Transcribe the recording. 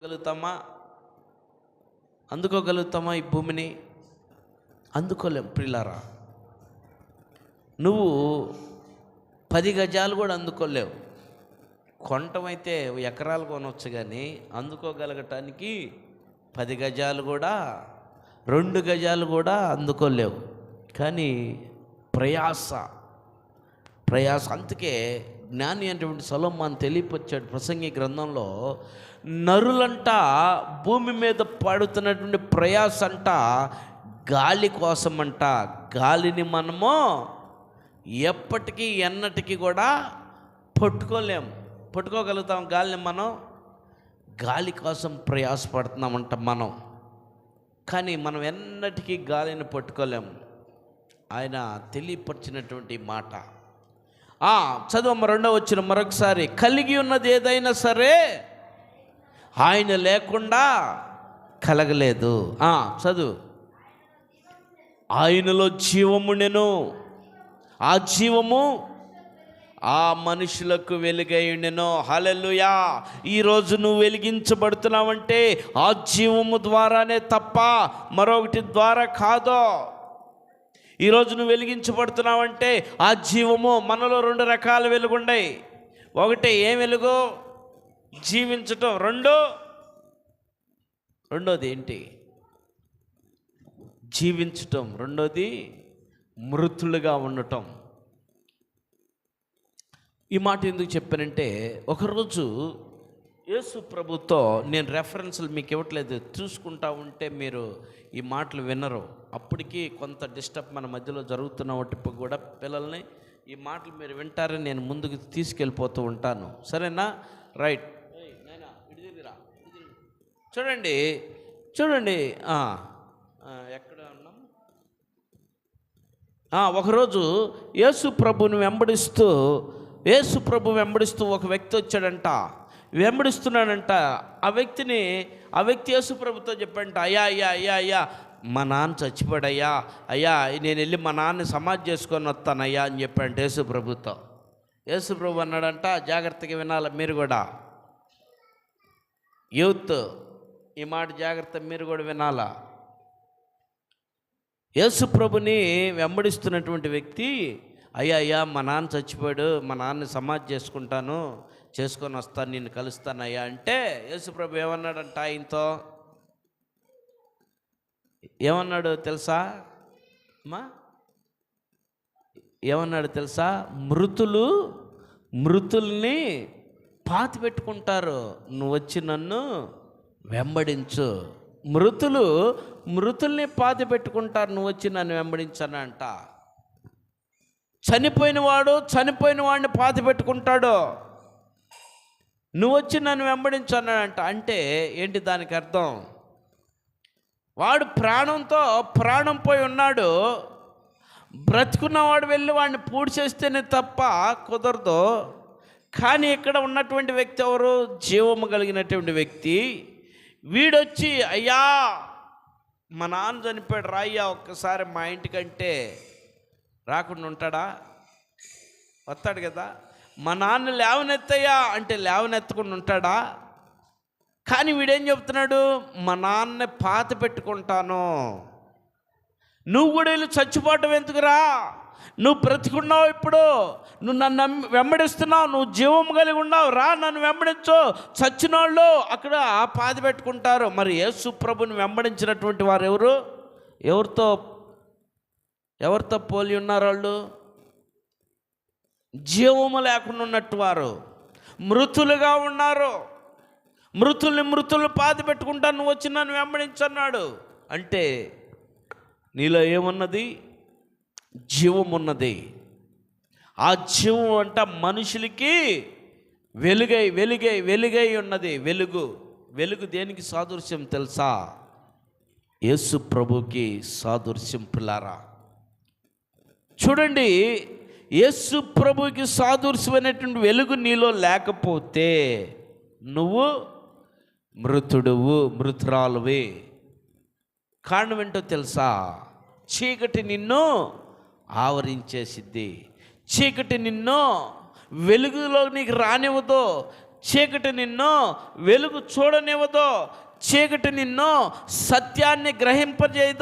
గలుగుతామా? అందుకోగలుగుతామా? ఈ భూమిని అందుకోలేం. ప్రియులారా, నువ్వు 10 గజాలు కూడా అందుకోలేవు. కొంటమైతే ఎకరాలు కొనవచ్చు, కానీ అందుకోగలగటానికి 10 గజాలు కూడా 2 గజాలు కూడా అందుకోలేవు. కానీ ప్రయాస అందుకే జ్ఞాని అనేటువంటి సొలొమోను తెలియపరిచాడు ప్రసంగి గ్రంథంలో. నరులంట భూమి మీద పడుతున్నటువంటి ప్రయాస అంట గాలి కోసమంట. గాలిని మనము ఎప్పటికీ ఎన్నటికీ కూడా పట్టుకోగలుగుతాం గాలిని మనం. గాలి కోసం ప్రయాసపడుతున్నామంట మనం, కానీ మనం ఎన్నటికీ గాలిని పట్టుకోలేము. ఆయన తెలియపరిచినటువంటి మాట చదువు 2వ వచనం మరొకసారి. కలిగి ఉన్నది ఏదైనా సరే ఆయన లేకుండా కలగలేదు. చదువు. ఆయనలో జీవముండెను, ఆ జీవము ఆ మనుషులకు వెలుగై ఉండెను. హల్లెలూయా. ఈరోజు నువ్వు వెలిగించబడుతున్నావంటే ఆ జీవము ద్వారానే తప్ప మరొకటి ద్వారా కాదు. ఈరోజు నువ్వు వెలిగించబడుతున్నావంటే ఆ జీవము. మనలో 2 రకాల వెలుగుంటాయి. ఒకటి ఏం వెలుగు? జీవించటం. రెండోది ఏంటి? జీవించటం. రెండోది మృతులుగా ఉండటం. ఈ మాట ఎందుకు చెప్పానంటే, ఒకరోజు యేసు ప్రభుతో నేను రెఫరెన్స్లు మీకు ఇవ్వట్లేదు, చూసుకుంటా ఉంటే మీరు ఈ మాటలు వినరు. అప్పటికి కొంత డిస్టర్బ్ మన మధ్యలో జరుగుతున్న వాటి కూడా పిల్లల్ని ఈ మాటలు మీరు వింటారని నేను ముందుకు తీసుకెళ్ళిపోతూ ఉంటాను. సరేనా? రైట్. చూడండి ఎక్కడ ఉన్నాం? ఒకరోజు యేసు ప్రభుని వెంబడిస్తూ ఒక వ్యక్తి వచ్చాడంట. వెంబడిస్తున్నాడంట. ఆ వ్యక్తి యేసు ప్రభుతో చెప్పంట, అయ్యా మా నాన్న చచ్చిపోయాడయ్యా, అయ్యా నేను వెళ్ళి మా నాన్నని సమాధి చేసుకొని వస్తానయ్యా అని చెప్పాడంట యేసు ప్రభుతో. యేసు ప్రభు అన్నాడంట, జాగ్రత్తగా వినాలి మీరు కూడా, యూత్ ఈ మాట జాగ్రత్త మీరు కూడా వినాలా. యేసు ప్రభుని వెంబడిస్తున్నటువంటి వ్యక్తి, అయ్యా మా నాన్న చచ్చిపోయాడు, మా నాన్నని సమాధి చేసుకొని వస్తాను, నిన్ను కలుస్తానయ్యా అంటే యేసు ప్రభు ఏమన్నాడంట ఆయనతో? ఏమన్నాడు తెలుసా అమ్మా? ఏమన్నాడు తెలుసా? మృతుల్ని పాతి పెట్టుకుంటారు, నువ్వు వచ్చి నన్ను వెంబడించు. మృతుల్ని పాతి పెట్టుకుంటారు, నువ్వు వచ్చి నన్ను వెంబడించానంట. చనిపోయిన వాడిని పాతి పెట్టుకుంటాడు, నువ్వు వచ్చి నన్ను వెంబడించానంట. అంటే ఏంటి దానికి అర్థం? వాడు ప్రాణం పోయి ఉన్నాడు, బ్రతుకున్నవాడు వెళ్ళి వాడిని పూడ్చేస్తేనే తప్ప కుదరదు. కానీ ఇక్కడ ఉన్నటువంటి వ్యక్తి ఎవరు? జీవము కలిగినటువంటి వ్యక్తి. వీడొచ్చి, అయ్యా మా నాన్న చనిపోయాడు రాయ్యా ఒక్కసారి మా ఇంటికంటే రాకుండా ఉంటాడా? వస్తాడు కదా. మా నాన్న లేవనెత్తయ్యా అంటే లేవనెత్తకుండా ఉంటాడా? కానీ వీడేం చెప్తున్నాడు? మా నాన్నని పాతి పెట్టుకుంటాను. నువ్వు కూడా వెళ్ళి చచ్చిపోవటం ఎందుకురా? నువ్వు బ్రతికున్నావు, ఇప్పుడు నువ్వు నన్ను వెంబడిస్తున్నావు, నువ్వు జీవం కలిగి ఉన్నావు, రా నన్ను వెంబడించు. చచ్చిన వాళ్ళు అక్కడ పాతి పెట్టుకుంటారు. మరి యేసు ప్రభుని వెంబడించినటువంటి వారు ఎవరు? ఎవరితో పోలి ఉన్నారు వాళ్ళు? జీవము లేకుండా ఉన్నట్టు వారు, మృతులుగా ఉన్నారు. మృతుల్ని పాతి పెట్టుకుంటా, నువ్వు వచ్చి నన్ను వెంబడించన్నాడు. అంటే నీలో ఏమున్నది? జీవం ఉన్నది. ఆ జీవం అంట మనుషులకి వెలుగై ఉన్నది. వెలుగు దేనికి సాదృశ్యం తెలుసా? యేసు ప్రభుకి సాదృశ్యం. పిల్లారా చూడండి, యేసు ప్రభుకి సాదృశ్యమైనటువంటి వెలుగు నీలో లేకపోతే నువ్వు మృతురాలువే. కారణం ఏంటో తెలుసా? చీకటి నిన్ను ఆవరించేసిద్ది. చీకటి నిన్ను వెలుగులో నీకు రానివ్వదు. చీకటి నిన్ను వెలుగు చూడనివ్వదు, చీకటి నిన్ను సత్యాన్ని గ్రహింపజేయదు.